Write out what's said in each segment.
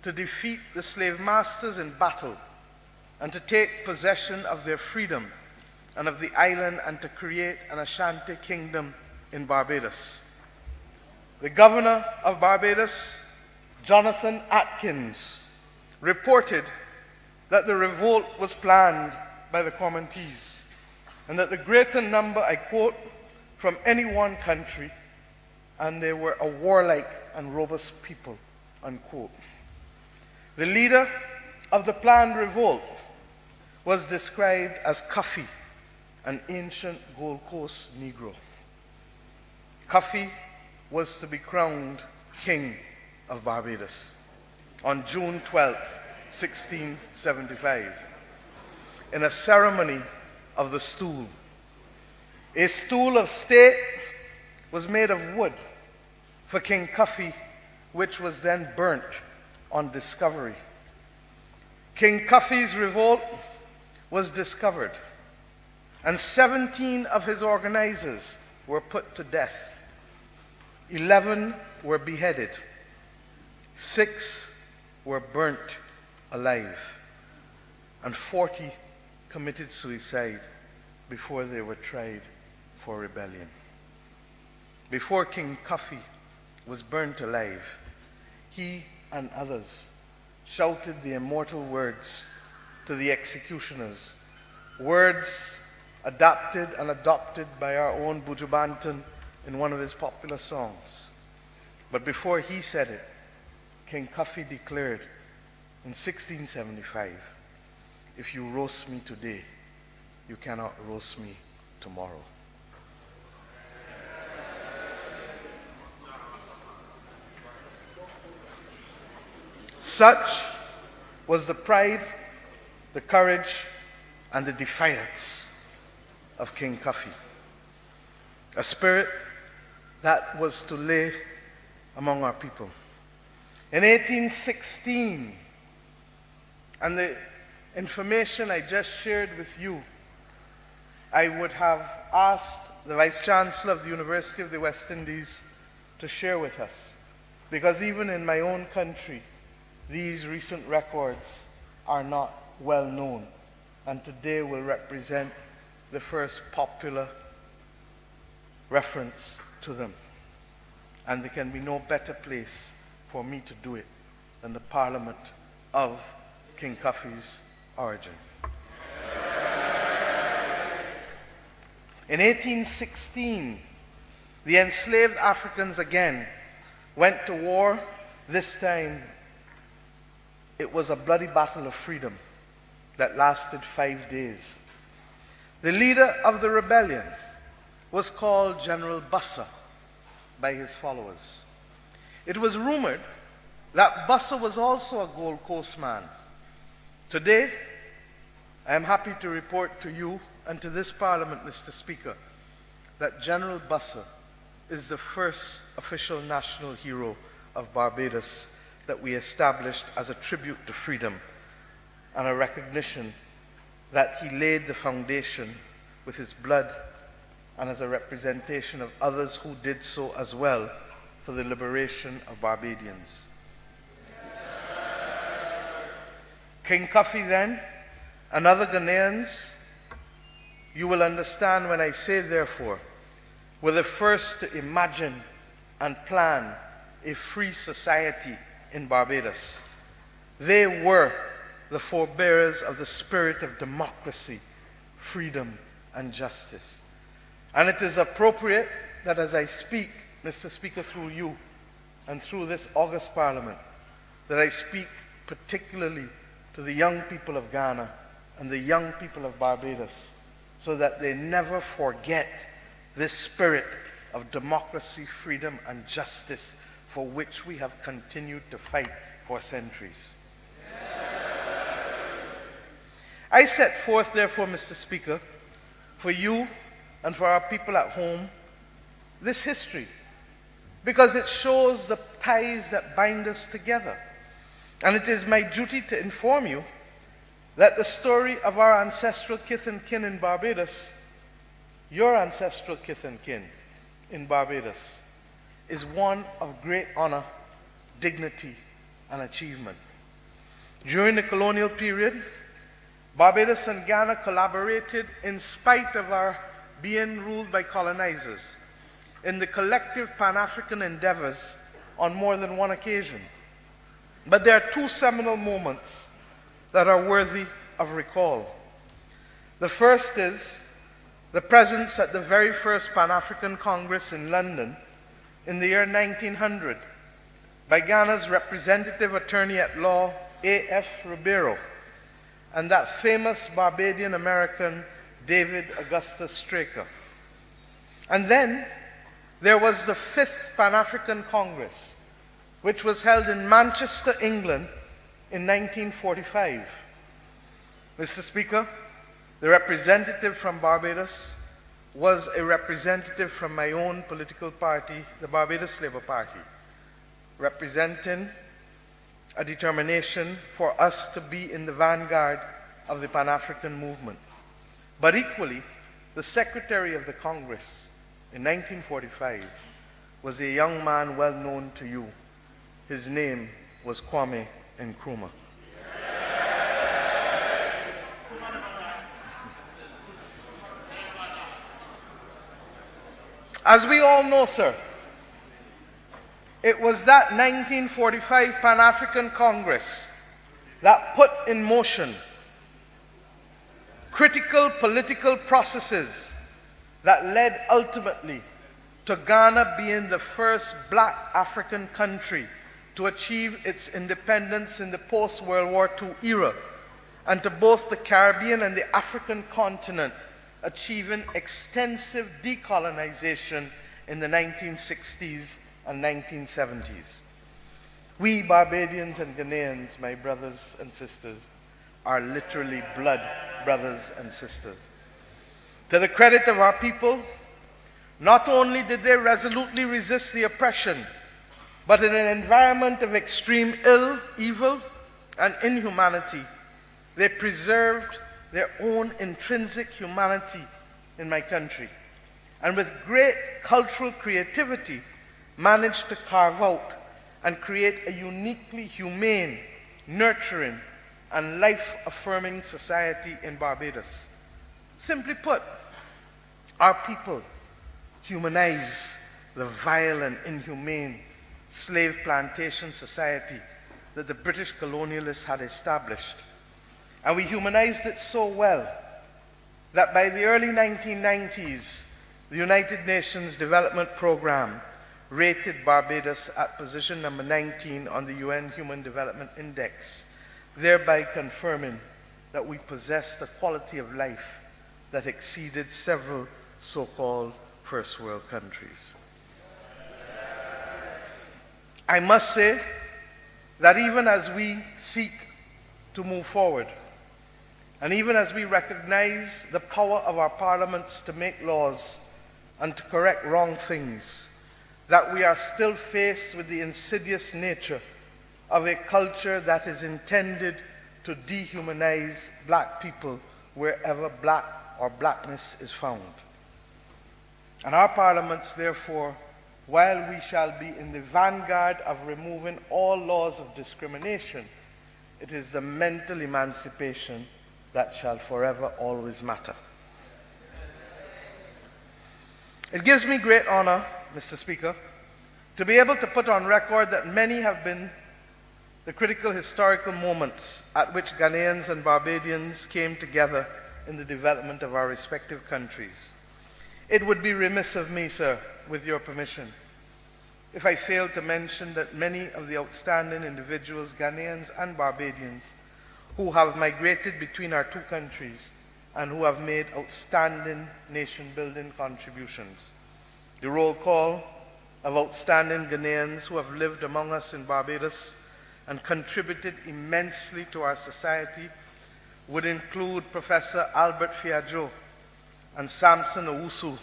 to defeat the slave masters in battle and to take possession of their freedom and of the island and to create an Ashanti kingdom in Barbados. The governor of Barbados, Jonathan Atkins, reported that the revolt was planned by the Cormontees and that the greater number, I quote, from any one country, and they were a warlike and robust people, unquote. The leader of the planned revolt was described as Cuffy, an ancient Gold Coast Negro. Cuffy was to be crowned King of Barbados on June 12, 1675, in a ceremony of the stool. A stool of state was made of wood for King Cuffy, which was then burnt on discovery. King Cuffy's revolt was discovered, and 17 of his organizers were put to death. 11 were beheaded. 6 were burnt alive, and 40 committed suicide before they were tried for rebellion. Before King Cuffy was burnt alive, he and others shouted the immortal words to the executioners, words adapted and adopted by our own Buju Banton in one of his popular songs. But before he said it, King Cuffy declared in 1675, "If you roast me today, you cannot roast me tomorrow." Such was the pride, the courage, and the defiance of King Cuffy, a spirit that was to lay among our people. In 1816, and the information I just shared with you, I would have asked the Vice Chancellor of the University of the West Indies to share with us, because even in my own country, these recent records are not well known, and today will represent the first popular reference to them. And there can be no better place for me to do it than the Parliament of King Cuffy's origin. In 1816, the enslaved Africans again went to war. This time, it was a bloody battle of freedom that lasted 5 days. The leader of the rebellion was called General Bussa by his followers. It was rumored that Bussa was also a Gold Coast man. Today, I am happy to report to you and to this Parliament, Mr. Speaker, that General Bussa is the first official national hero of Barbados that we established as a tribute to freedom and a recognition that he laid the foundation with his blood and as a representation of others who did so as well for the liberation of Barbadians. King Cuffy then, and other Ghanaians, you will understand when I say therefore, were the first to imagine and plan a free society in Barbados. They were the forebearers of the spirit of democracy, freedom, and justice. And it is appropriate that as I speak, Mr. Speaker, through you and through this August Parliament, that I speak particularly to the young people of Ghana and the young people of Barbados, so that they never forget this spirit of democracy, freedom, and justice for which we have continued to fight for centuries. I set forth, therefore, Mr. Speaker, for you and for our people at home, this history, because it shows the ties that bind us together. And it is my duty to inform you that the story of our ancestral kith and kin in Barbados, your ancestral kith and kin in Barbados, is one of great honor, dignity, and achievement. During the colonial period, Barbados and Ghana collaborated in spite of our being ruled by colonizers in the collective Pan-African endeavors on more than one occasion. But there are two seminal moments that are worthy of recall. The first is the presence at the very first Pan-African Congress in London in the year 1900 by Ghana's representative attorney at law, A.F. Ribeiro, and that famous Barbadian-American David Augustus Straker. And then there was the fifth Pan-African Congress, which was held in Manchester, England in 1945. Mr. Speaker, the representative from Barbados was a representative from my own political party, the Barbados Labour Party, representing a determination for us to be in the vanguard of the Pan-African movement. But equally, the secretary of the Congress in 1945 was a young man well known to you. His name was Kwame Nkrumah. As we all know, sir, it was that 1945 Pan-African Congress that put in motion critical political processes that led ultimately to Ghana being the first black African country to achieve its independence in the post-World War II era, and to both the Caribbean and the African continent achieving extensive decolonization in the 1960s and 1970s. We Barbadians and Ghanaians, my brothers and sisters, are literally blood brothers and sisters. To the credit of our people, not only did they resolutely resist the oppression, but in an environment of extreme evil, and inhumanity, they preserved their own intrinsic humanity in my country, and with great cultural creativity managed to carve out and create a uniquely humane, nurturing, and life-affirming society in Barbados. Simply put, our people humanize the vile and inhumane slave plantation society that the British colonialists had established. And we humanized it so well that by the early 1990s, the United Nations Development Program rated Barbados at position number 19 on the UN Human Development Index, thereby confirming that we possessed a quality of life that exceeded several so-called first world countries. I must say that even as we seek to move forward, and even as we recognize the power of our parliaments to make laws and to correct wrong things, that we are still faced with the insidious nature of a culture that is intended to dehumanize black people wherever black or blackness is found. And our parliaments, therefore, while we shall be in the vanguard of removing all laws of discrimination, it is the mental emancipation that shall forever always matter. It gives me great honor, Mr. Speaker, to be able to put on record that many have been the critical historical moments at which Ghanaians and Barbadians came together in the development of our respective countries. It would be remiss of me, sir, with your permission, if I failed to mention that many of the outstanding individuals, Ghanaians and Barbadians, who have migrated between our two countries and who have made outstanding nation-building contributions. The roll call of outstanding Ghanaians who have lived among us in Barbados and contributed immensely to our society would include Professor Albert Fiadjo and Samson Owusu,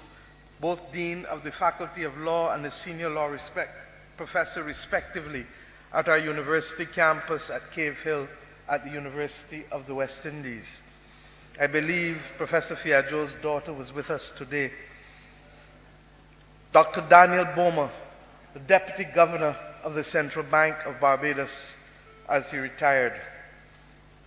both Dean of the Faculty of Law and a Senior Law Professor respectively at our university campus at Cave Hill at the University of the West Indies. I believe Professor Fiadjo's daughter was with us today. Dr. Daniel Boma, the Deputy Governor of the Central Bank of Barbados as he retired.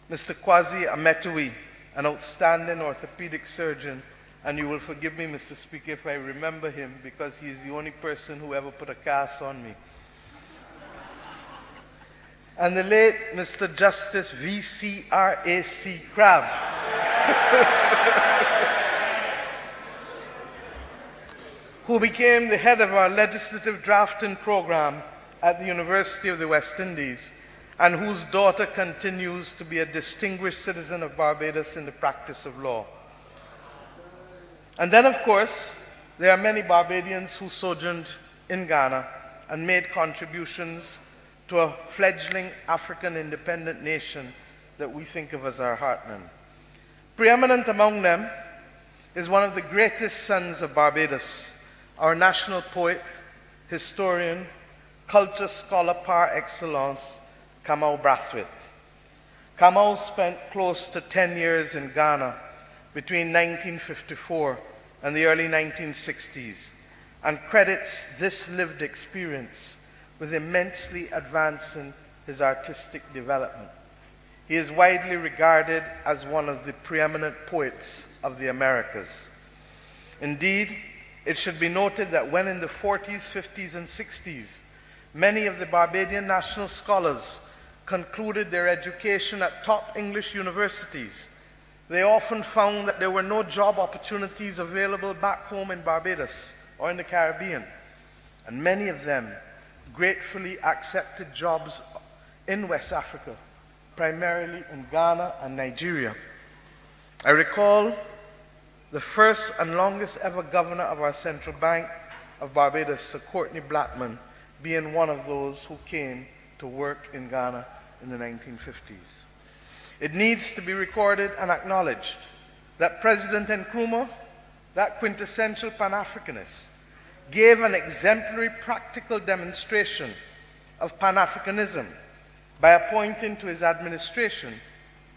Mr. Kwasi Ametui, an outstanding orthopedic surgeon, and you will forgive me, Mr. Speaker, if I remember him, because he is the only person who ever put a cast on me. And the late Mr. Justice V.C.R.A.C. Crabb, who became the head of our legislative drafting program at the University of the West Indies, and whose daughter continues to be a distinguished citizen of Barbados in the practice of law. And then, of course, there are many Barbadians who sojourned in Ghana and made contributions to a fledgling African independent nation that we think of as our heartland. Preeminent among them is one of the greatest sons of Barbados, our national poet, historian, culture scholar par excellence, Kamau Brathwaite. Kamau spent close to 10 years in Ghana between 1954 and the early 1960s, and credits this lived experience with immensely advancing his artistic development. He is widely regarded as one of the preeminent poets of the Americas. Indeed, it should be noted that when in the 40s, 50s, and 60s, many of the Barbadian national scholars concluded their education at top English universities, they often found that there were no job opportunities available back home in Barbados or in the Caribbean, and many of them gratefully accepted jobs in West Africa, primarily in Ghana and Nigeria. I recall the first and longest ever governor of our Central Bank of Barbados, Sir Courtney Blackman, being one of those who came to work in Ghana in the 1950s. It needs to be recorded and acknowledged that President Nkrumah, that quintessential Pan-Africanist, gave an exemplary practical demonstration of Pan-Africanism by appointing to his administration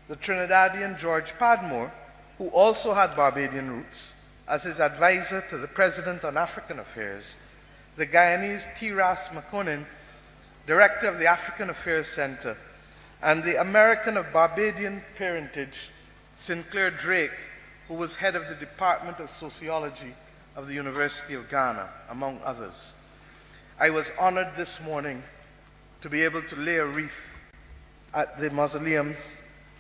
the Trinidadian George Padmore, who also had Barbadian roots, as his advisor to the President on African Affairs, the Guyanese T. Ras Makonnen, director of the African Affairs Center, and the American of Barbadian parentage, Sinclair Drake, who was head of the Department of Sociology of the University of Ghana, among others. I was honored this morning to be able to lay a wreath at the Mausoleum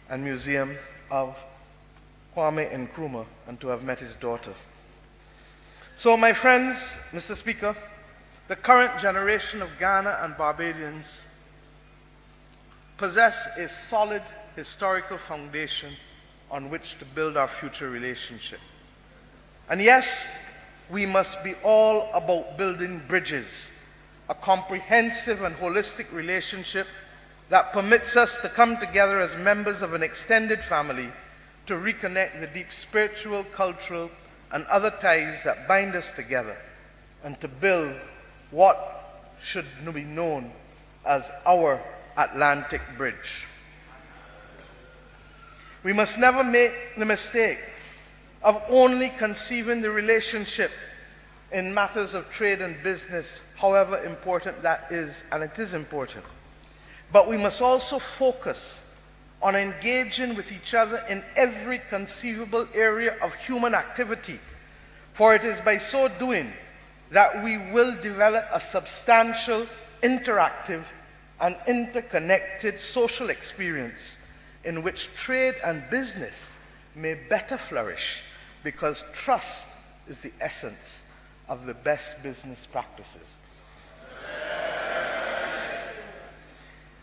and Museum of Kwame Nkrumah and to have met his daughter. So, my friends, Mr. Speaker, the current generation of Ghana and Barbadians possess a solid historical foundation on which to build our future relationship. And yes, we must be all about building bridges, a comprehensive and holistic relationship that permits us to come together as members of an extended family to reconnect the deep spiritual, cultural, and other ties that bind us together, and to build what should be known as our Atlantic Bridge. We must never make the mistake of only conceiving the relationship in matters of trade and business, however important that is, and it is important. But we must also focus on engaging with each other in every conceivable area of human activity, for it is by so doing that we will develop a substantial, interactive, and interconnected social experience in which trade and business may better flourish, because trust is the essence of the best business practices.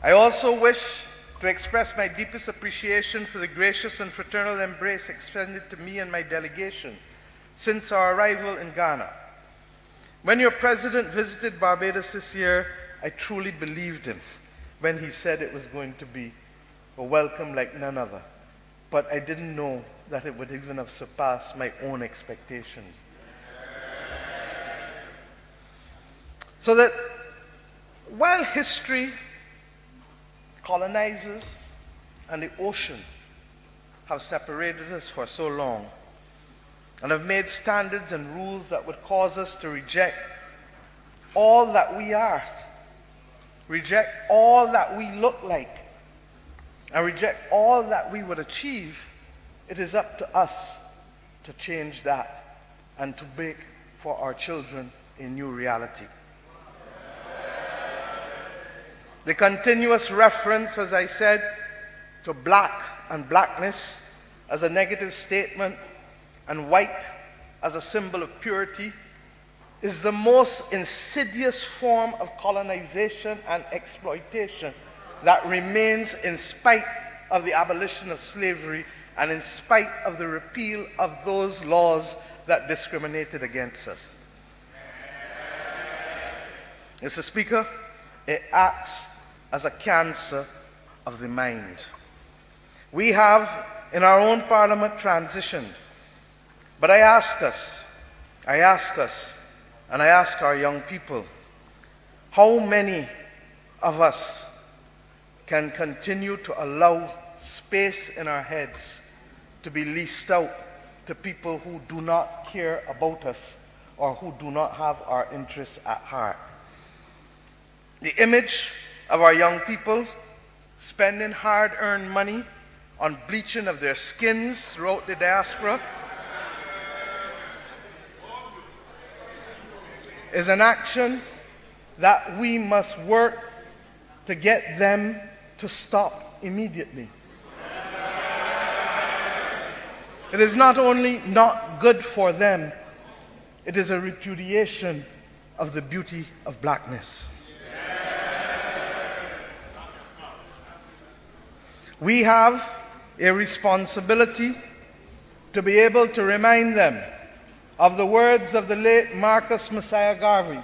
I also wish to express my deepest appreciation for the gracious and fraternal embrace extended to me and my delegation since our arrival in Ghana. When your president visited Barbados this year, I truly believed him when he said it was going to be a welcome like none other. But I didn't know that it would even have surpassed my own expectations. So that while history, colonizers, and the ocean have separated us for so long and have made standards and rules that would cause us to reject all that we are, reject all that we look like, and reject all that we would achieve, it is up to us to change that and to make for our children a new reality. The continuous reference, as I said, to black and blackness as a negative statement and white as a symbol of purity is the most insidious form of colonization and exploitation that remains in spite of the abolition of slavery and in spite of the repeal of those laws that discriminated against us. Mr. Speaker, it acts as a cancer of the mind. We have, in our own parliament, transitioned. But I ask us, and I ask our young people, how many of us can continue to allow space in our heads to be leased out to people who do not care about us or who do not have our interests at heart? The image of our young people spending hard-earned money on bleaching of their skins throughout the diaspora is an action that we must work to get them to stop immediately. It is not only not good for them, it is a repudiation of the beauty of blackness. We have a responsibility to be able to remind them of the words of the late Marcus Messiah Garvey,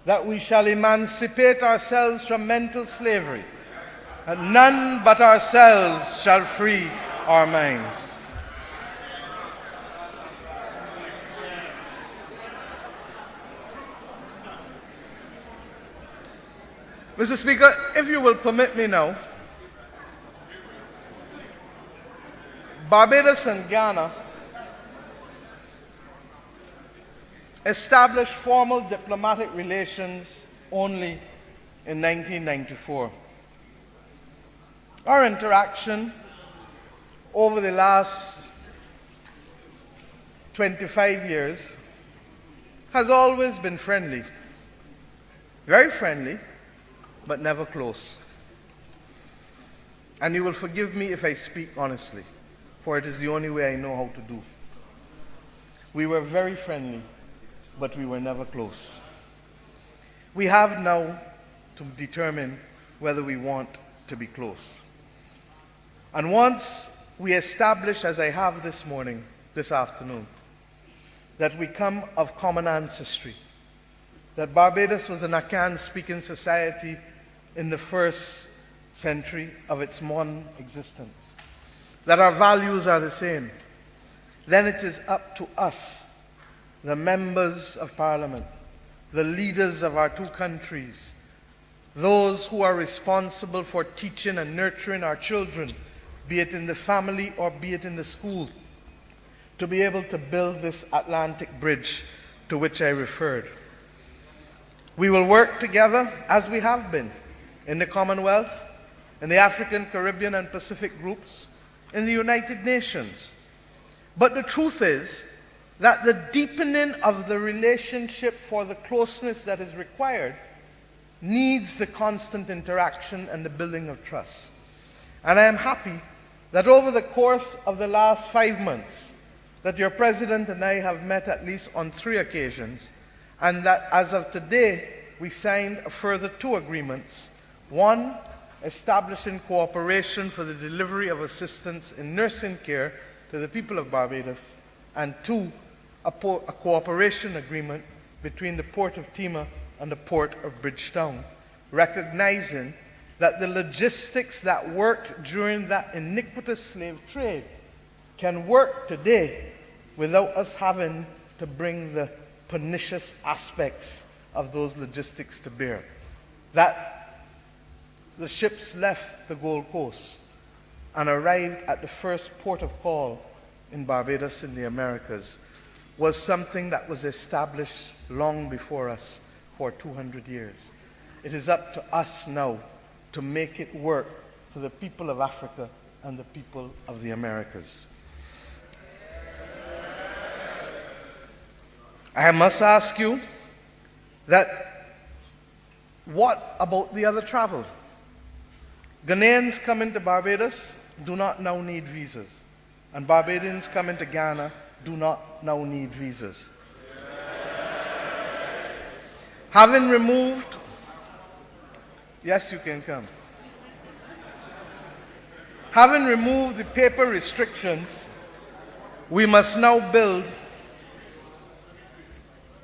that we shall emancipate ourselves from mental slavery, and none but ourselves shall free our minds. Mr. Speaker, if you will permit me now, Barbados and Ghana established formal diplomatic relations only in 1994. Our interaction over the last 25 years has always been friendly, very friendly, but never close. And you will forgive me if I speak honestly, for it is the only way I know how to do. We were very friendly, but we were never close. We have now to determine whether we want to be close. And once we establish, as I have this morning, this afternoon, that we come of common ancestry, that Barbados was an Akan-speaking society in the first century of its modern existence, that our values are the same, then it is up to us, the members of Parliament, the leaders of our two countries, those who are responsible for teaching and nurturing our children, be it in the family or be it in the school, to be able to build this Atlantic bridge to which I referred. We will work together as we have been in the Commonwealth, in the African, Caribbean, and Pacific groups, in the United Nations. But the truth is that the deepening of the relationship for the closeness that is required needs the constant interaction and the building of trust. And I am happy that over the course of the last 5 months, that your President and I have met at least on 3 occasions, and that as of today, we signed a further 2 agreements. One, establishing cooperation for the delivery of assistance in nursing care to the people of Barbados, and 2, a cooperation agreement between the Port of Tema and the Port of Bridgetown, recognizing that the logistics that worked during that iniquitous slave trade can work today without us having to bring the pernicious aspects of those logistics to bear. That the ships left the Gold Coast and arrived at the first port of call in Barbados in the Americas was something that was established long before us for 200 years. It is up to us now to make it work for the people of Africa and the people of the Americas. I must ask you that what about the other travel? Ghanaians coming to Barbados do not now need visas, and Barbadians coming to Ghana do not now need visas. Having removed, yes, you can come. Having removed the paper restrictions, we must now build,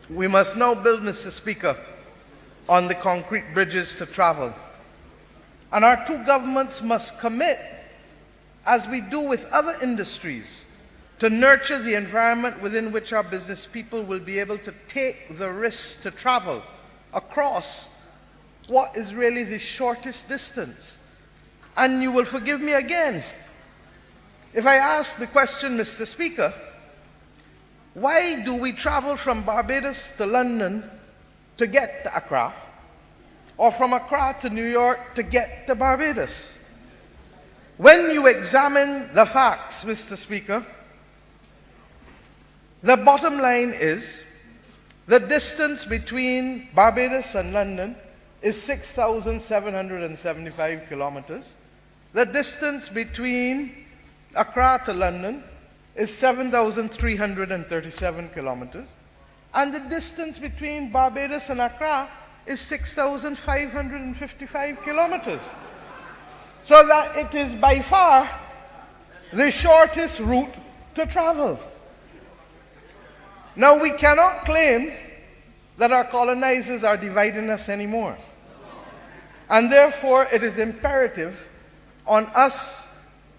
Mr. Speaker, on the concrete bridges to travel. And our two governments must commit, as we do with other industries, to nurture the environment within which our business people will be able to take the risks to travel across what is really the shortest distance. And you will forgive me again if I ask the question, Mr. Speaker, why do we travel from Barbados to London to get to Accra, or from Accra to New York to get to Barbados? When you examine the facts, Mr. Speaker, the bottom line is the distance between Barbados and London is 6,775 kilometers. The distance between Accra to London is 7,337 kilometers. And the distance between Barbados and Accra is 6,555 kilometers. So that it is by far the shortest route to travel. Now, we cannot claim that our colonizers are dividing us anymore. And therefore, it is imperative on us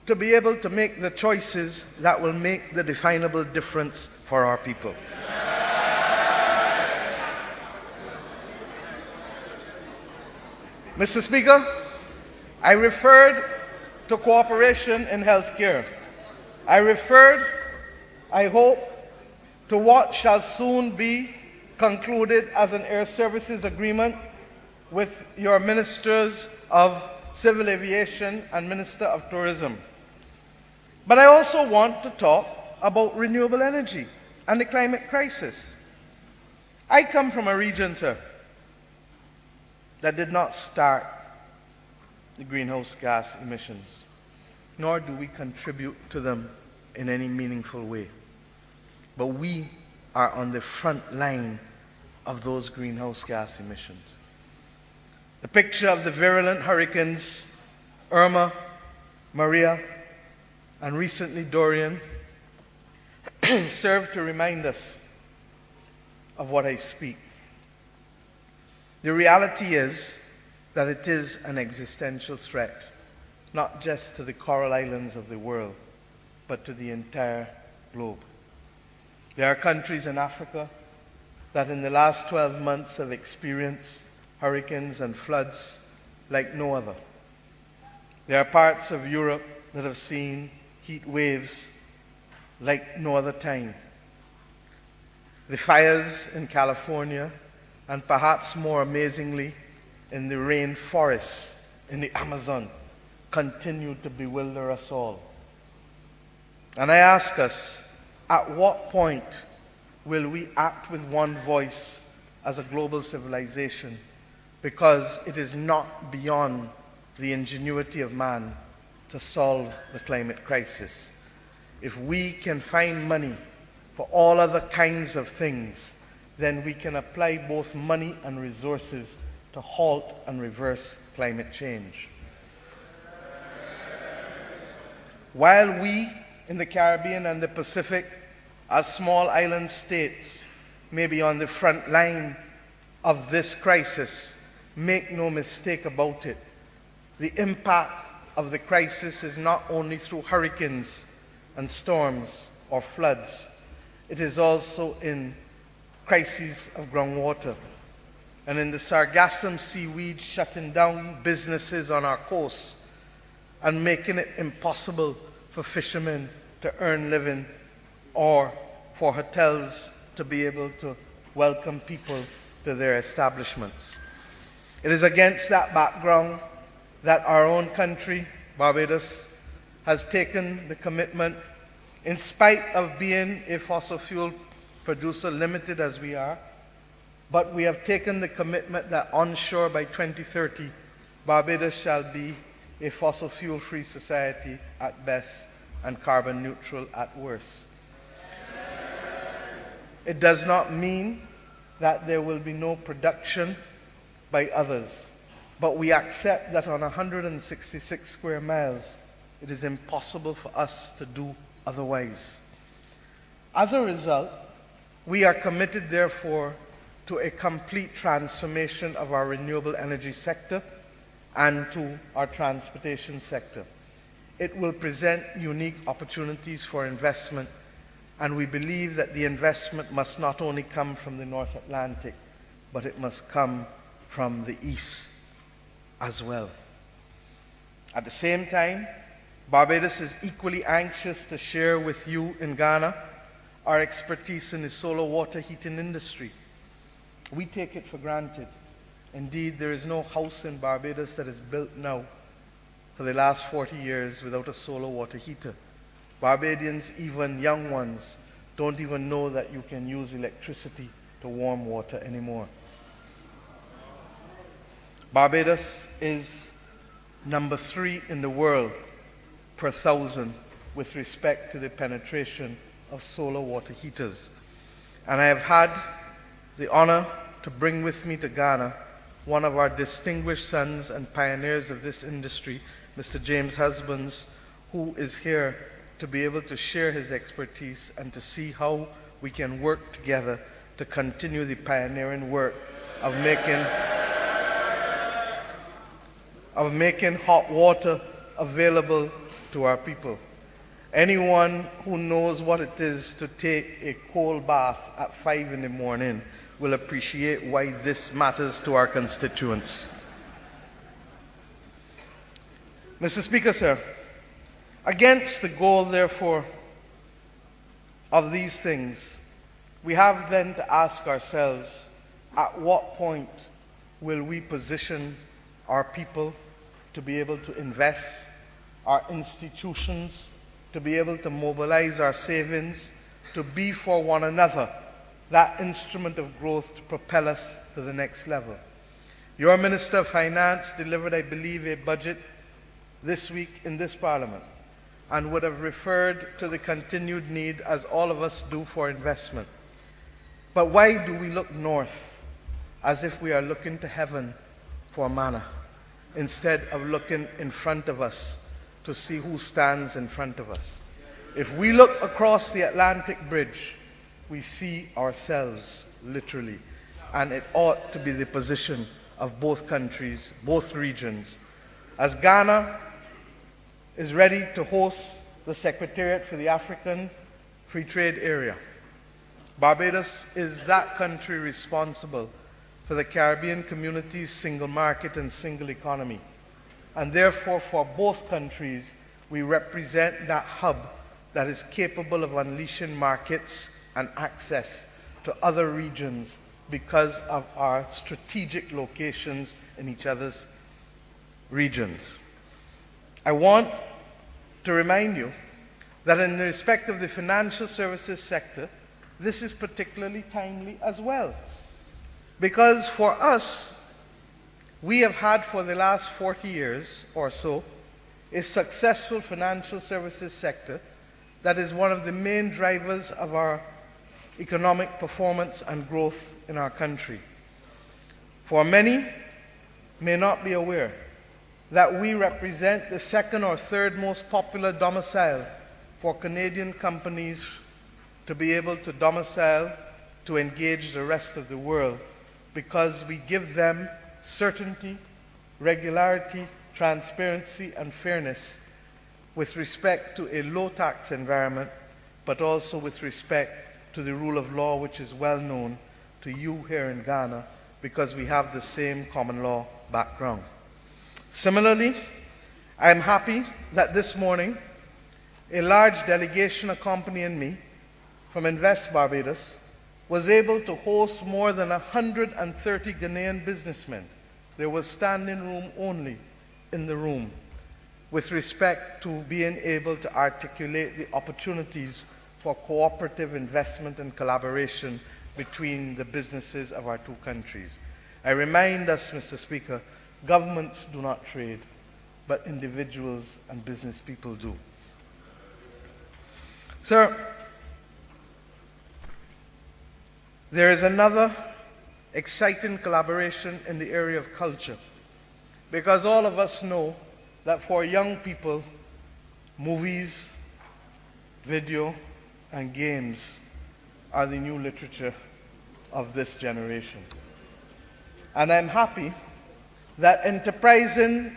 to be able to make the choices that will make the definable difference for our people. Mr. Speaker, I referred to cooperation in healthcare. I referred, I hope, to what shall soon be concluded as an air services agreement with your ministers of civil aviation and Minister of Tourism. But I also want to talk about renewable energy and the climate crisis. I come from a region, sir, that did not start the greenhouse gas emissions, nor do we contribute to them in any meaningful way. But we are on the front line of those greenhouse gas emissions. The picture of the virulent hurricanes Irma, Maria, and recently Dorian serve to remind us of what I speak. The reality is that it is an existential threat, not just to the coral islands of the world, but to the entire globe. There are countries in Africa that in the last 12 months have experienced hurricanes and floods like no other. There are parts of Europe that have seen heat waves like no other time. The fires in California, and perhaps more amazingly, in the rainforests in the Amazon, continue to bewilder us all. And I ask us, at what point will we act with one voice as a global civilization? Because it is not beyond the ingenuity of man to solve the climate crisis. If we can find money for all other kinds of things, then we can apply both money and resources to halt and reverse climate change. While we in the Caribbean and the Pacific, as small island states, may be on the front line of this crisis, make no mistake about it, the impact of the crisis is not only through hurricanes and storms or floods, it is also in crises of groundwater and in the sargassum seaweed shutting down businesses on our coast and making it impossible for fishermen to earn living or for hotels to be able to welcome people to their establishments. It is against that background that our own country Barbados has taken the commitment, in spite of being a fossil fuel producer, limited as we are, but we have taken the commitment that onshore by 2030, Barbados shall be a fossil fuel-free society at best and carbon neutral at worst. It does not mean that there will be no production by others, but we accept that on 166 square miles, it is impossible for us to do otherwise. As a result, we are committed, therefore, to a complete transformation of our renewable energy sector and to our transportation sector. It will present unique opportunities for investment, and we believe that the investment must not only come from the North Atlantic, but it must come from the East as well. At the same time, Barbados is equally anxious to share with you in Ghana our expertise in the solar water heating industry. We take it for granted. Indeed, there is no house in Barbados that is built now for the last 40 years without a solar water heater. Barbadians, even young ones, don't even know that you can use electricity to warm water anymore. Barbados is number 3 in the world per 1,000 with respect to the penetration of solar water heaters. And I have had the honor to bring with me to Ghana one of our distinguished sons and pioneers of this industry, Mr. James Husbands, who is here to be able to share his expertise and to see how we can work together to continue the pioneering work of making hot water available to our people. Anyone who knows what it is to take a cold bath at 5 in the morning will appreciate why this matters to our constituents. Mr. Speaker, sir, against the goal, therefore, of these things, we have then to ask ourselves, at what point will we position our people to be able to invest, our institutions to be able to mobilize our savings, to be for one another that instrument of growth to propel us to the next level. Your Minister of Finance delivered, I believe, a budget this week in this Parliament and would have referred to the continued need, as all of us do, for investment. But why do we look north as if we are looking to heaven for manna, instead of looking in front of us to see who stands in front of us? If we look across the Atlantic Bridge, we see ourselves, literally, and it ought to be the position of both countries, both regions. As Ghana is ready to host the Secretariat for the African Free Trade Area, Barbados is that country responsible for the Caribbean community's single market and single economy. And therefore, for both countries, we represent that hub that is capable of unleashing markets and access to other regions because of our strategic locations in each other's regions. I want to remind you that in respect of the financial services sector, this is particularly timely as well. Because for us, we have had for the last 40 years or so a successful financial services sector that is one of the main drivers of our economic performance and growth in our country. For many may not be aware that we represent the second or third most popular domicile for Canadian companies to be able to domicile to engage the rest of the world, because we give them certainty, regularity, transparency, and fairness with respect to a low-tax environment, but also with respect to the rule of law, which is well known to you here in Ghana, because we have the same common law background. Similarly, I am happy that this morning a large delegation accompanying me from Invest Barbados was able to host more than 130 Ghanaian businessmen. There was standing room only in the room with respect to being able to articulate the opportunities for cooperative investment and collaboration between the businesses of our two countries. I remind us, Mr. Speaker, governments do not trade, but individuals and business people do. Sir, there is another exciting collaboration in the area of culture, because all of us know that for young people, movies, video, and games are the new literature of this generation. And I'm happy that enterprising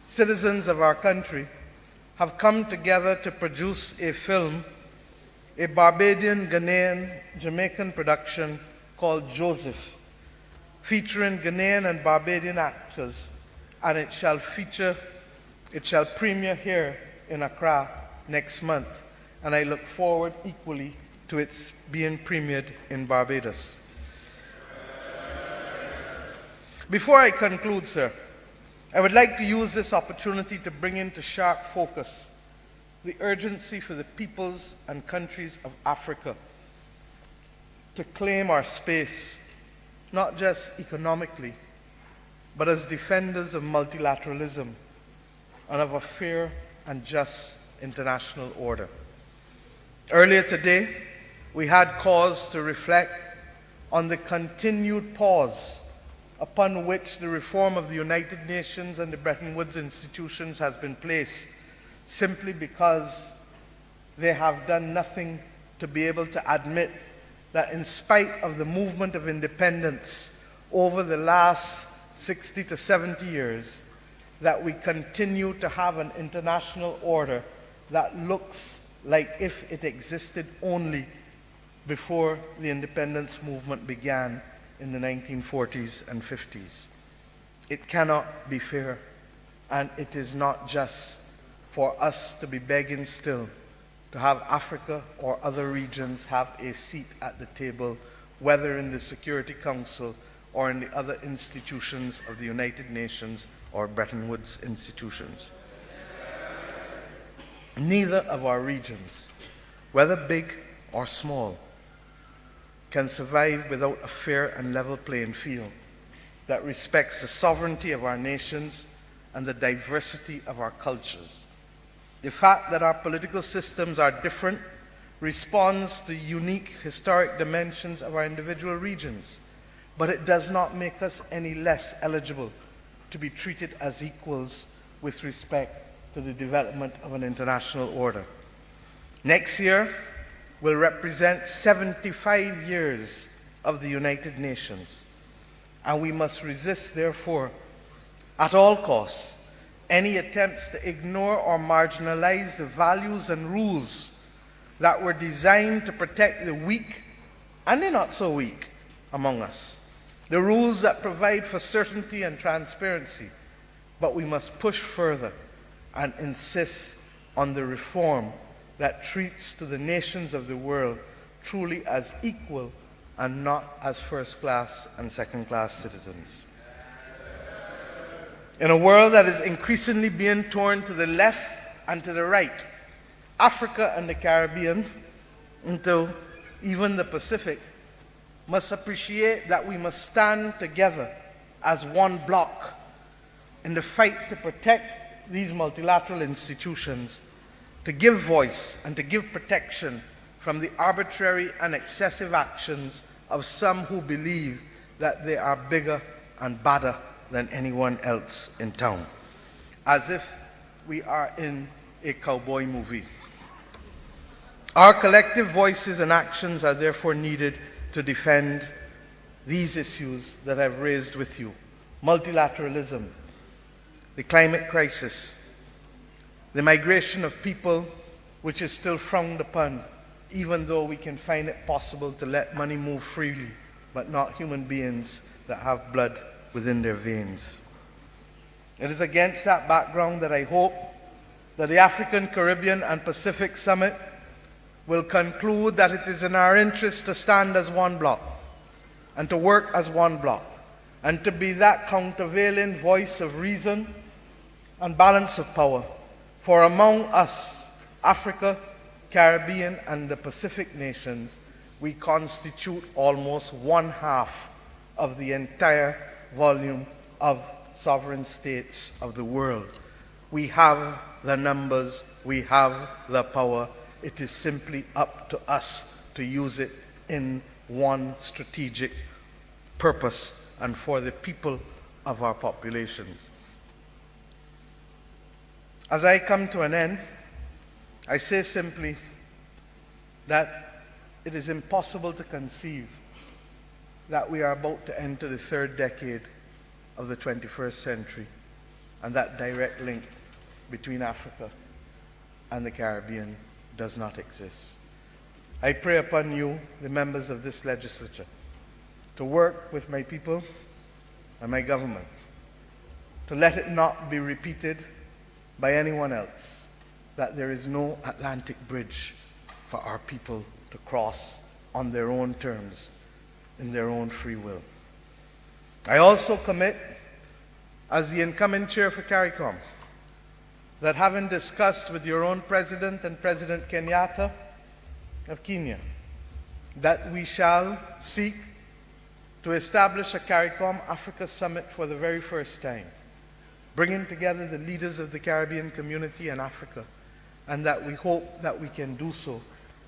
citizens of our country have come together to produce a film, a Barbadian, Ghanaian, Jamaican production called Joseph, featuring Ghanaian and Barbadian actors, and it shall premiere here in Accra next month, and I look forward equally to its being premiered in Barbados. Before I conclude, sir, I would like to use this opportunity to bring into sharp focus the urgency for the peoples and countries of Africa to claim our space, not just economically, but as defenders of multilateralism and of a fair and just international order. Earlier today, we had cause to reflect on the continued pause upon which the reform of the United Nations and the Bretton Woods institutions has been placed, simply because they have done nothing to be able to admit that in spite of the movement of independence over the last 60 to 70 years, that we continue to have an international order that looks like if it existed only before the independence movement began in the 1940s and 50s. It cannot be fair, and it is not just for us to be begging still to have Africa or other regions have a seat at the table, whether in the Security Council or in the other institutions of the United Nations or Bretton Woods institutions. Neither of our regions, whether big or small, can survive without a fair and level playing field that respects the sovereignty of our nations and the diversity of our cultures. The fact that our political systems are different responds to unique historic dimensions of our individual regions, but it does not make us any less eligible to be treated as equals with respect to the development of an international order. Next year will represent 75 years of the United Nations, and we must resist, therefore, at all costs, any attempts to ignore or marginalize the values and rules that were designed to protect the weak and the not so weak among us. The rules that provide for certainty and transparency, but we must push further and insist on the reform that treats to the nations of the world truly as equal and not as first-class and second-class citizens. In a world that is increasingly being torn to the left and to the right, Africa and the Caribbean, into even the Pacific, must appreciate that we must stand together as one bloc in the fight to protect these multilateral institutions, to give voice and to give protection from the arbitrary and excessive actions of some who believe that they are bigger and badder than anyone else in town, as if we are in a cowboy movie. Our collective voices and actions are therefore needed to defend these issues that I've raised with you: multilateralism, the climate crisis, the migration of people, which is still frowned upon, even though we can find it possible to let money move freely, but not human beings that have blood within their veins. It is against that background that I hope that the African, Caribbean, and Pacific Summit will conclude that it is in our interest to stand as one bloc and to work as one bloc and to be that countervailing voice of reason and balance of power. For among us, Africa, Caribbean, and the Pacific nations, we constitute almost one half of the entire volume of sovereign states of the world. We have the numbers, we have the power. It is simply up to us to use it in one strategic purpose and for the people of our populations. As I come to an end, I say simply that it is impossible to conceive that we are about to enter the third decade of the 21st century and that direct link between Africa and the Caribbean does not exist. I pray upon you, the members of this legislature, to work with my people and my government, to let it not be repeated by anyone else that there is no Atlantic bridge for our people to cross on their own terms, in their own free will. I also commit, as the incoming chair for CARICOM, that having discussed with your own president and President Kenyatta of Kenya, that we shall seek to establish a CARICOM Africa Summit for the very first time, bringing together the leaders of the Caribbean community and Africa, and that we hope that we can do so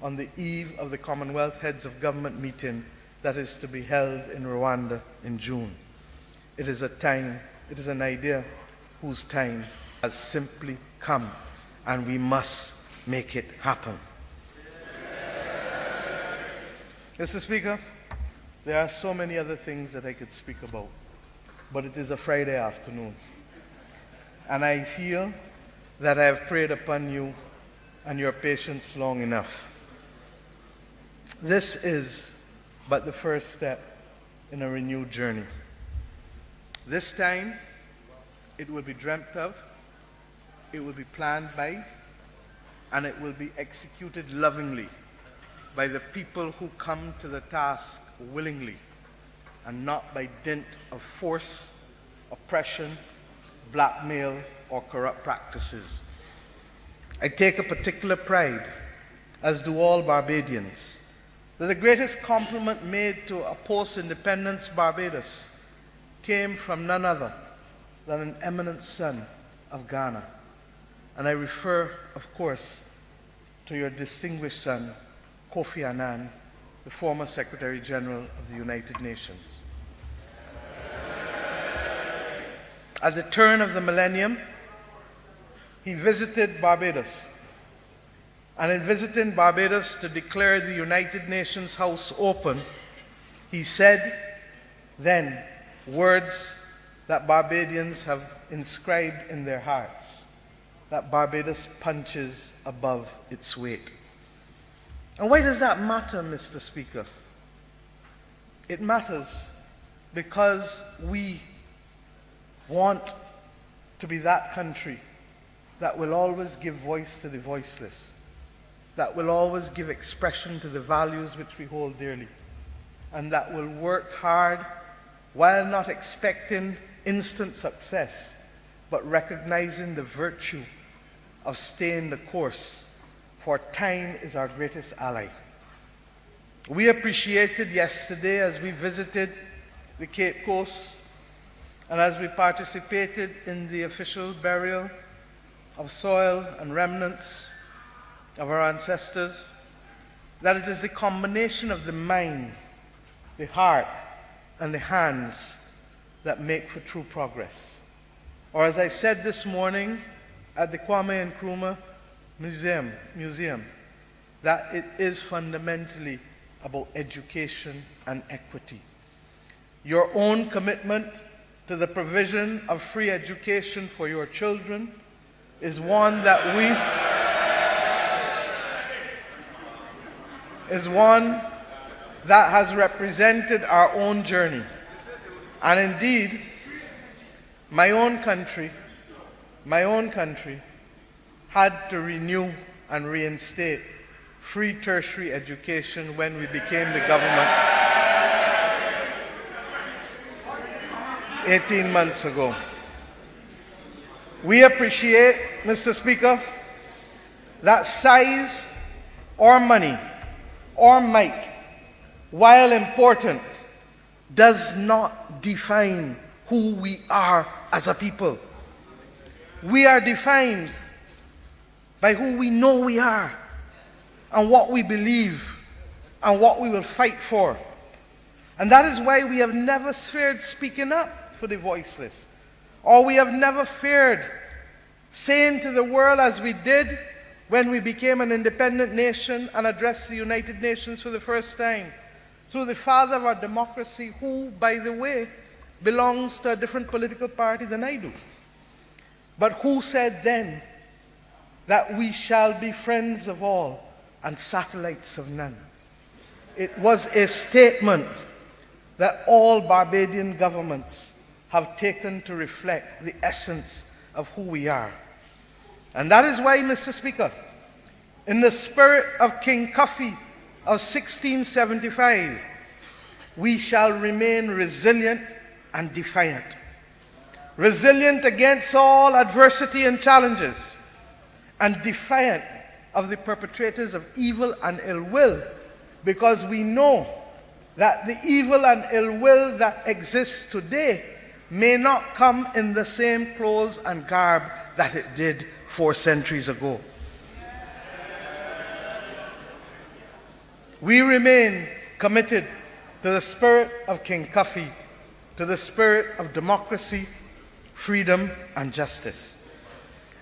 on the eve of the Commonwealth Heads of Government meeting that is to be held in Rwanda in June. It is an idea whose time has simply come, and we must make it happen. Mr. Speaker, there are so many other things that I could speak about, but it is a Friday afternoon, and I feel that I have preyed upon you and your patience long enough. This is but the first step in a renewed journey. This time, it will be dreamt of, it will be planned by, and it will be executed lovingly by the people who come to the task willingly and not by dint of force, oppression, blackmail, or corrupt practices. I take a particular pride, as do all Barbadians, that the greatest compliment made to a post-independence Barbados came from none other than an eminent son of Ghana. And I refer, of course, to your distinguished son, Kofi Annan, the former Secretary General of the United Nations. At the turn of the millennium, he visited Barbados. And in visiting Barbados to declare the United Nations House open, he said then words that Barbadians have inscribed in their hearts, that Barbados punches above its weight. And why does that matter, Mr. Speaker? It matters because we want to be that country that will always give voice to the voiceless, that will always give expression to the values which we hold dearly, and that will work hard while not expecting instant success, but recognizing the virtue of staying the course, for time is our greatest ally. We appreciated yesterday as we visited the Cape Coast and as we participated in the official burial of soil and remnants of our ancestors, that it is the combination of the mind, the heart, and the hands that make for true progress. Or as I said this morning at the Kwame Nkrumah Museum, that it is fundamentally about education and equity. Your own commitment to the provision of free education for your children is one that has represented our own journey. And indeed, my own country had to renew and reinstate free tertiary education when we became the government 18 months ago. We appreciate, Mr. Speaker, that size or money or might, while important, does not define who we are as a people. We are defined by who we know we are and what we believe and what we will fight for. And that is why we have never feared speaking up for the voiceless, or we have never feared saying to the world, as we did when we became an independent nation and addressed the United Nations for the first time, through the father of our democracy, who, by the way, belongs to a different political party than I do, but who said then that we shall be friends of all and satellites of none. It was a statement that all Barbadian governments have taken to reflect the essence of who we are. And that is why, Mr. Speaker, in the spirit of King Cuffy of 1675, we shall remain resilient and defiant. Resilient against all adversity and challenges, and defiant of the perpetrators of evil and ill will, because we know that the evil and ill will that exists today may not come in the same clothes and garb that it did 4 centuries ago. We remain committed to the spirit of King Cuffy, to the spirit of democracy, freedom, and justice.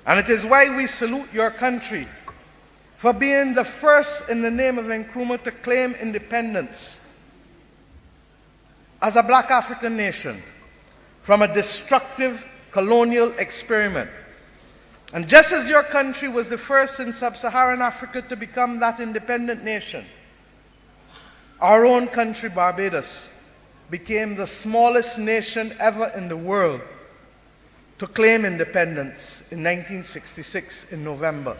And it is why we salute your country for being the first in the name of Nkrumah to claim independence as a black African nation from a destructive colonial experiment. And just as your country was the first in sub-Saharan Africa to become that independent nation, our own country, Barbados, became the smallest nation ever in the world to claim independence in 1966 in November.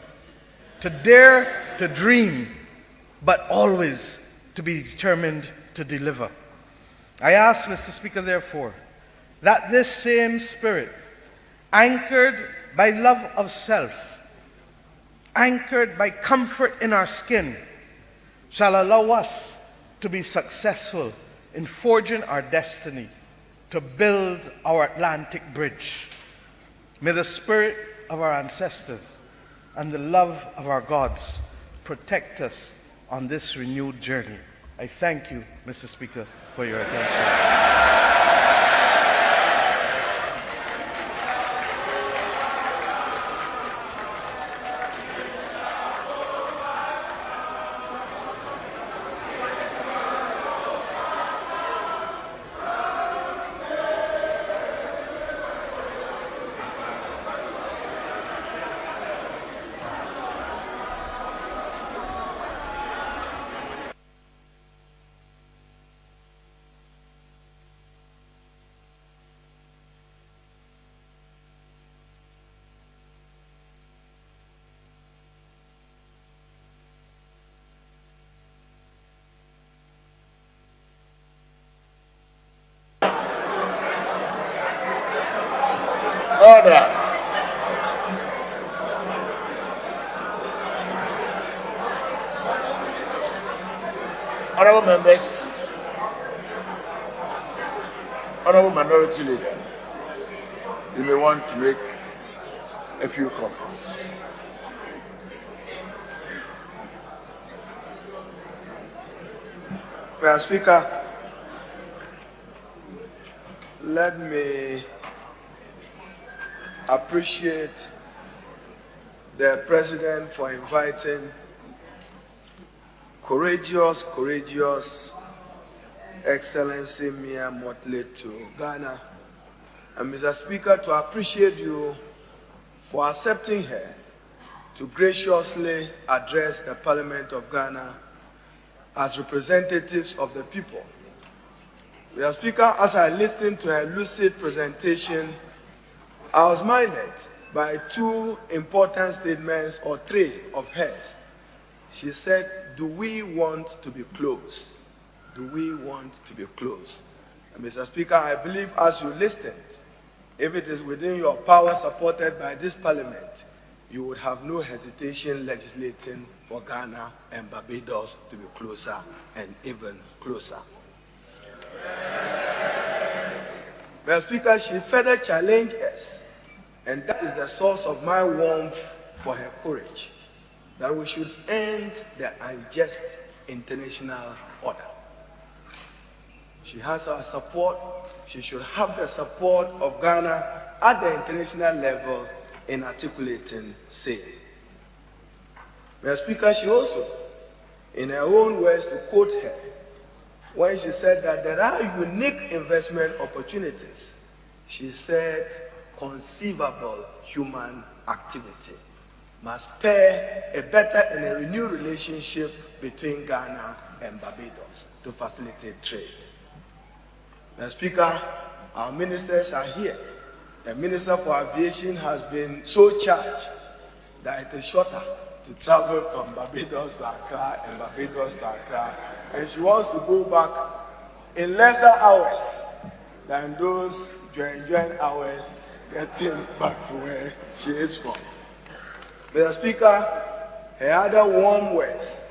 To dare to dream, but always to be determined to deliver. I ask, Mr. Speaker, therefore, that this same spirit, anchored by love of self, anchored by comfort in our skin, shall allow us to be successful in forging our destiny, to build our Atlantic bridge. May the spirit of our ancestors and the love of our gods protect us on this renewed journey. I thank you, Mr. Speaker, for your attention. Order. Honorable members, Honorable Minority Leader, you may want to make a few comments. Mr. Speaker, let me appreciate the President for inviting courageous Excellency Mia Motley to Ghana, and Mr. Speaker, to appreciate you for accepting her to graciously address the Parliament of Ghana as representatives of the people. Mr. Speaker, as I listened to her lucid presentation, I was minded by 2 important statements, or 3 of hers. She said, do we want to be close? Do we want to be close? And Mr. Speaker, I believe as you listened, if it is within your power supported by this parliament, you would have no hesitation legislating for Ghana and Barbados to be closer and even closer. Madam Speaker, she further challenged us, and that is the source of my warmth for her courage, that we should end the unjust international order. She has our support. She should have the support of Ghana at the international level in articulating same. Madam Speaker, she also, in her own words, to quote her, when she said that there are unique investment opportunities, she said conceivable human activity must spur a better and a renewed relationship between Ghana and Barbados to facilitate trade. Madam Speaker, our ministers are here. The Minister for Aviation has been so charged that it is shorter to travel from Barbados to Accra and Barbados to Accra, and she wants to go back in lesser hours than those joint hours getting back to where she is from. Mr. Speaker, her other warm words,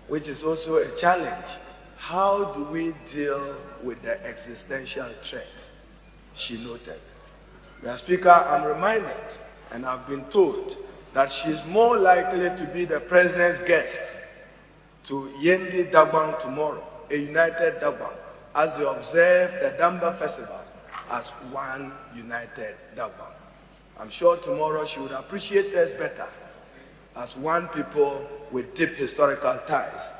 which is also a challenge, how do we deal with the existential threat? She noted. Mr. Speaker, I'm reminded, and I've been told, that she is more likely to be the President's guest to Yendi Dagbang tomorrow, a united Dagbang, as they observe the Damba Festival as one united Dagbang. I'm sure tomorrow she would appreciate us better as one people with deep historical ties.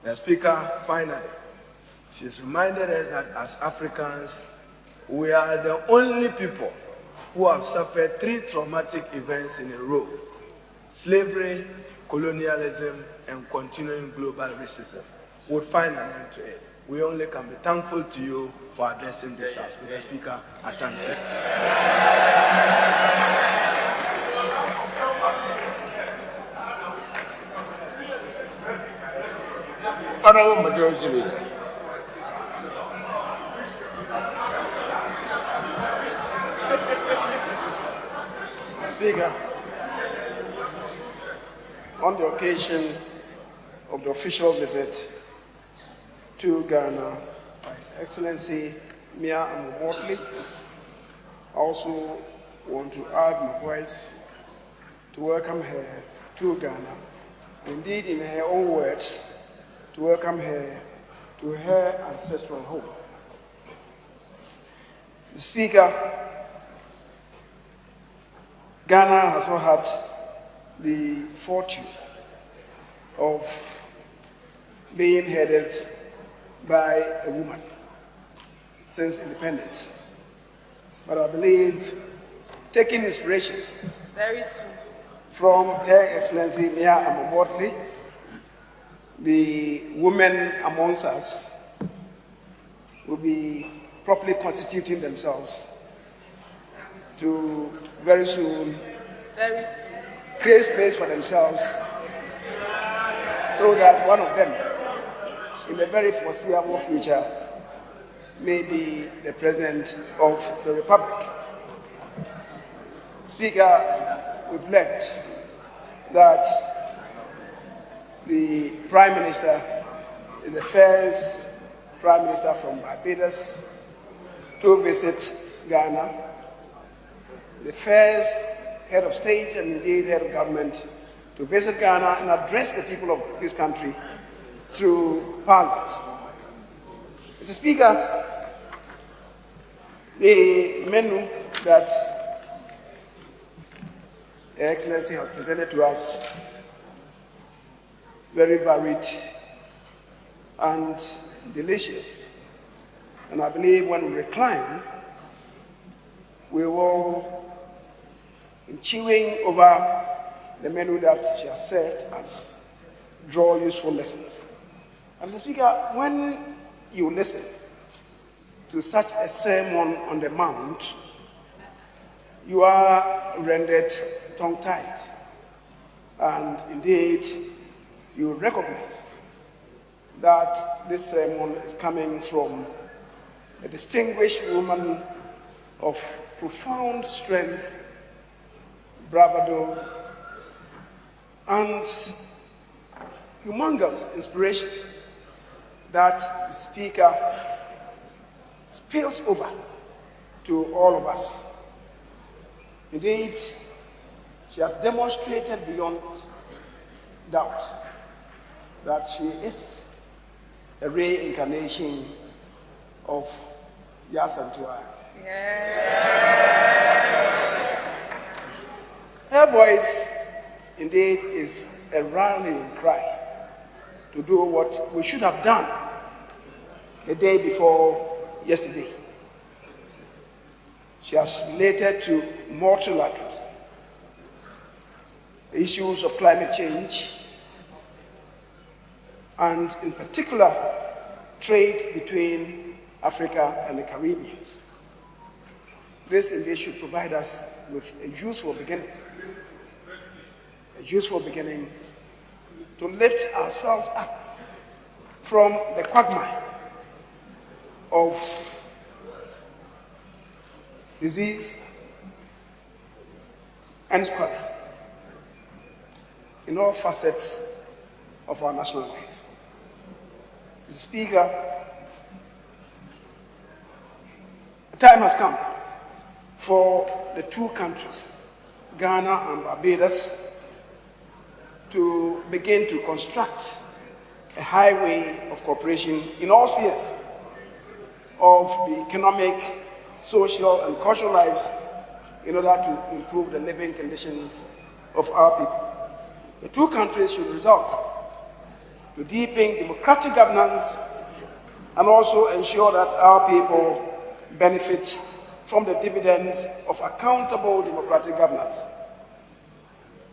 The Speaker, finally, she's reminded us that as Africans, we are the only people who have suffered 3 traumatic events in a row: slavery, colonialism, and continuing global racism. Would find an end to it. We only can be thankful to you for addressing this House. Mr. Speaker, I thank you. Honorable Majority Leader. Speaker, on the occasion of the official visit to Ghana by His Excellency Mia Amomotli, I also want to add my voice to welcome her to Ghana. Indeed, in her own words, to welcome her to her ancestral home. Mr. Speaker, Ghana has not had the fortune of being headed by a woman since independence. But I believe, taking inspiration from Her Excellency Mia Amomotli, the women amongst us will be properly constituting themselves to very soon create space for themselves so that one of them, in the very foreseeable future, may be the President of the Republic. Speaker, we've learned that the Prime Minister is the first Prime Minister from Barbados to visit Ghana, the first head of state and indeed head of government to visit Ghana and address the people of this country through Parliament. Mr. Speaker, the menu that Her Excellency has presented to us, very varied and delicious. And I believe when we recline, we will, in chewing over the menu that she has served us, draw useful lessons. And Mr. Speaker, when you listen to such a sermon on the Mount, you are rendered tongue-tied. And indeed, you recognize that this sermon is coming from a distinguished woman of profound strength, bravado, and humongous inspiration that the Speaker spills over to all of us. Indeed, she has demonstrated beyond doubt that she is a reincarnation of Yasantua. Her voice, indeed, is a rallying cry to do what we should have done the day before yesterday. She has related to multilateralism, the issues of climate change, and in particular, trade between Africa and the Caribbean. This indeed should provide us with a useful beginning to lift ourselves up from the quagmire of disease and squalor in all facets of our national life. Mr. Speaker, the time has come for the two countries, Ghana and Barbados, to begin to construct a highway of cooperation in all spheres of the economic, social, and cultural lives in order to improve the living conditions of our people. The two countries should resolve to deepen democratic governance and also ensure that our people benefit from the dividends of accountable democratic governance.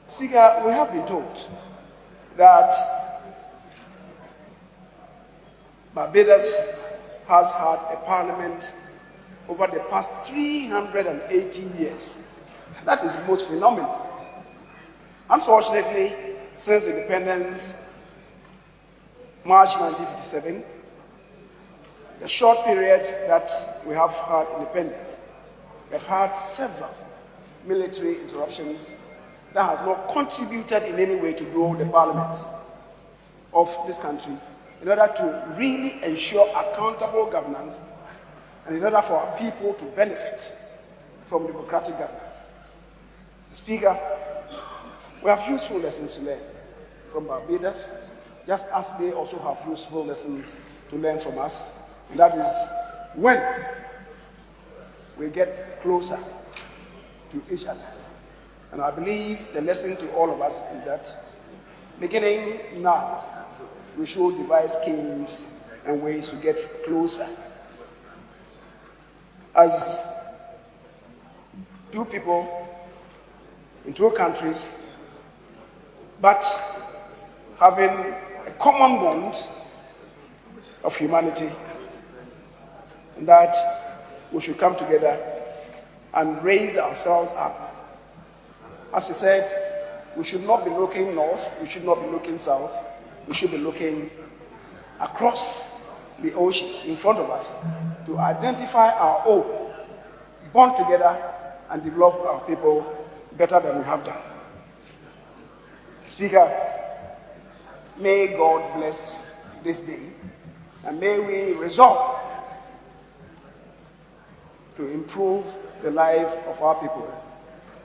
Speaker, we have been told that Barbados has had a parliament over the past 380 years. That is most phenomenal. Unfortunately, since independence, March 1957, the short period that we have had independence, we have had several military interruptions that have not contributed in any way to grow the parliament of this country in order to really ensure accountable governance and in order for our people to benefit from democratic governance. Mr. Speaker, we have useful lessons to learn from Barbados, just as they also have useful lessons to learn from us, and that is when we get closer to each other. And I believe the lesson to all of us is that beginning now, we should devise schemes and ways to get closer. As two people in two countries, but having a common bond of humanity, and that we should come together and raise ourselves up. As he said, we should not be looking north, we should not be looking south, we should be looking across the ocean in front of us to identify our own, bond together, and develop our people better than we have done. Speaker, may God bless this day, and may we resolve to improve the life of our people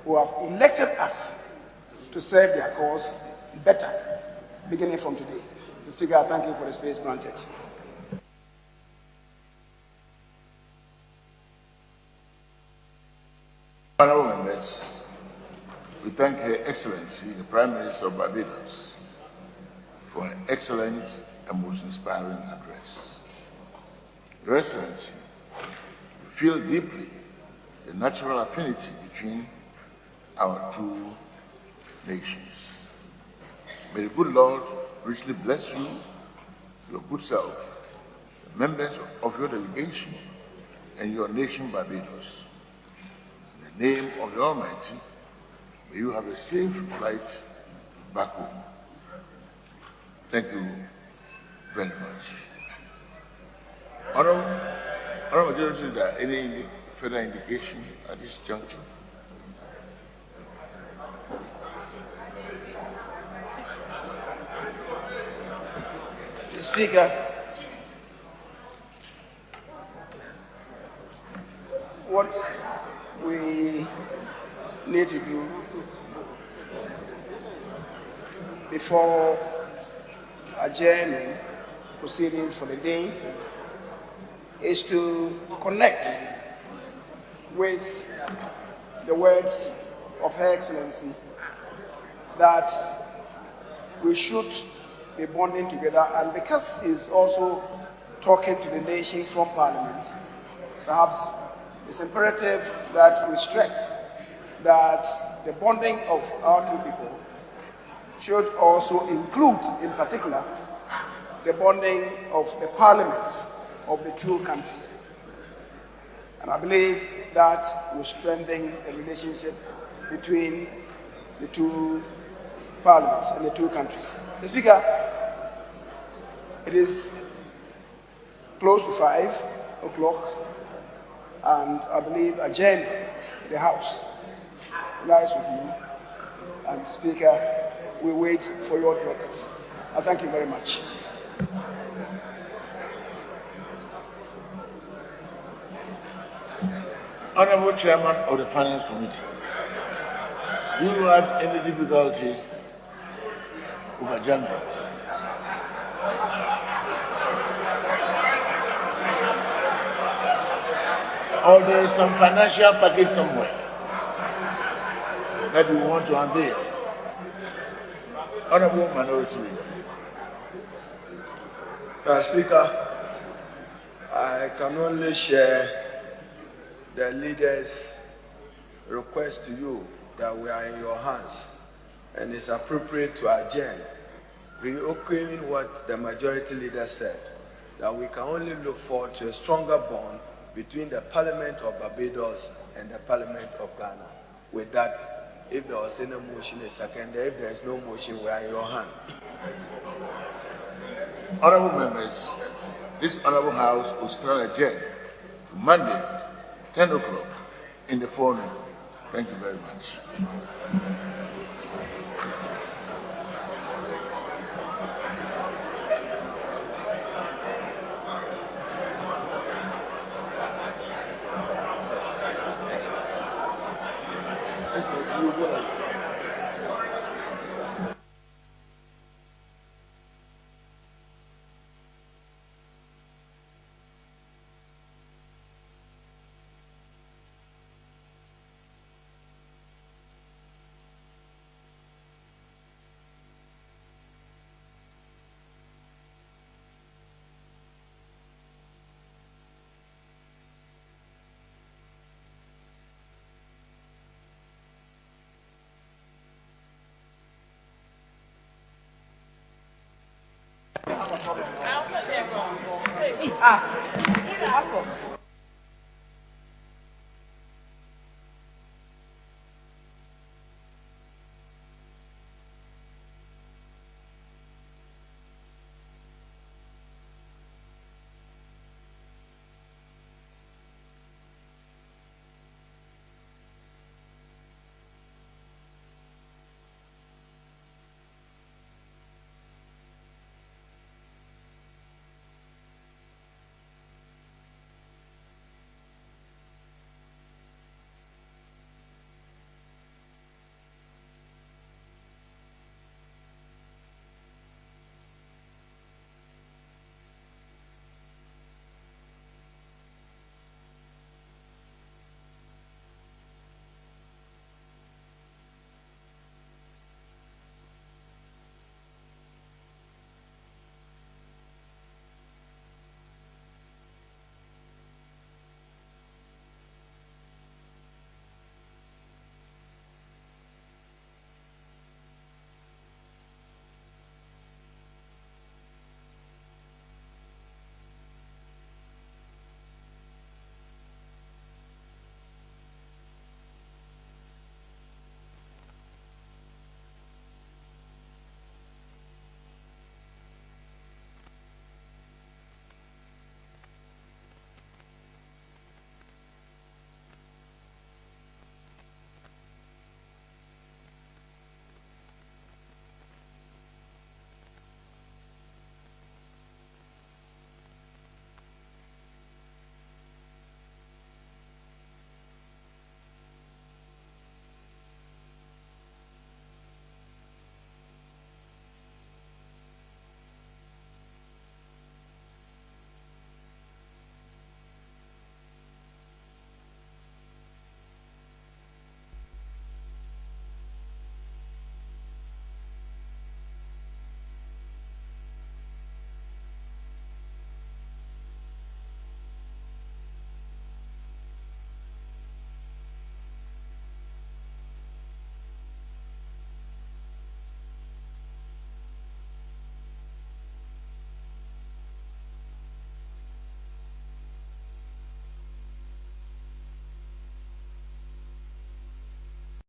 who have elected us to serve their cause better, beginning from today. Mr. Speaker, I thank you for the space granted. Honourable members, we thank Her Excellency, the Prime Minister of Barbados, for an excellent and most inspiring address. Your Excellency, we feel deeply the natural affinity between our two nations. May the good Lord richly bless you, your good self, the members of your delegation, and your nation Barbados. In the name of the Almighty, may you have a safe flight back home. Thank you very much. Honourable Majority Leader, any further indication at this juncture? Mr. Speaker, what we need to do before adjourning proceedings for the day is to connect with the words of Her Excellency that we should be bonding together, and because he's also talking to the nation from Parliament, perhaps it's imperative that we stress that the bonding of our two people should also include, in particular, the bonding of the parliaments of the two countries. And I believe that will strengthen the relationship between the two parliaments and the two countries. Mr. Speaker, it is close to 5 o'clock, and I believe adjourning the House lies with you. And Speaker, we wait for your directives. I thank you very much. Honorable Chairman of the Finance Committee, do you have any difficulty with adjournment? Or there is some financial package somewhere that you want to unveil? Honorable Minority Leader. Speaker, I can only share the leader's request to you that we are in your hands, and it's appropriate to adjourn, reechoing what the majority leader said, that we can only look forward to a stronger bond between the Parliament of Barbados and the Parliament of Ghana. With that, if there was any motion, a second. If there is no motion, we are in your hand. Honorable members, this Honorable House will stand adjourned to Monday, 10 o'clock in the forenoon. Thank you very much. I also check on.